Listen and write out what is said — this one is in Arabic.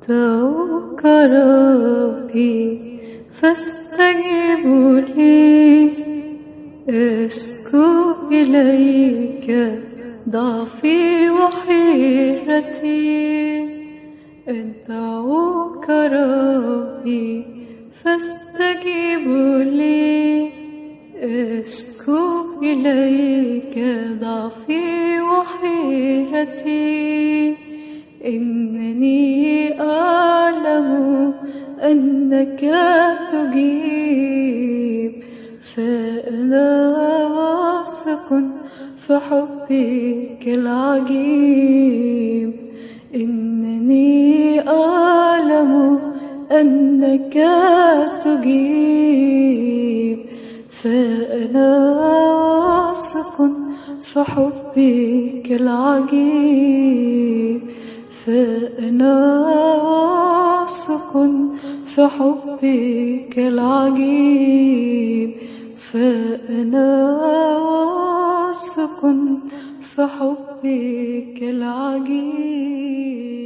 دعوك ربي فاستجب لي، أشكو إليك ضعفي وحيرتي. دعوك ربي فاستجب لي، أشكو إليك ضعفي وحيرتي. إنني أعلم أنك تجيب، فأنا واثق في حبك العجيب. إنني أعلم أنك تجيب، فأنا واثق في حبك العجيب. فأنا واثق في حبك العجيب. فأنا واثق في حبك العجيب.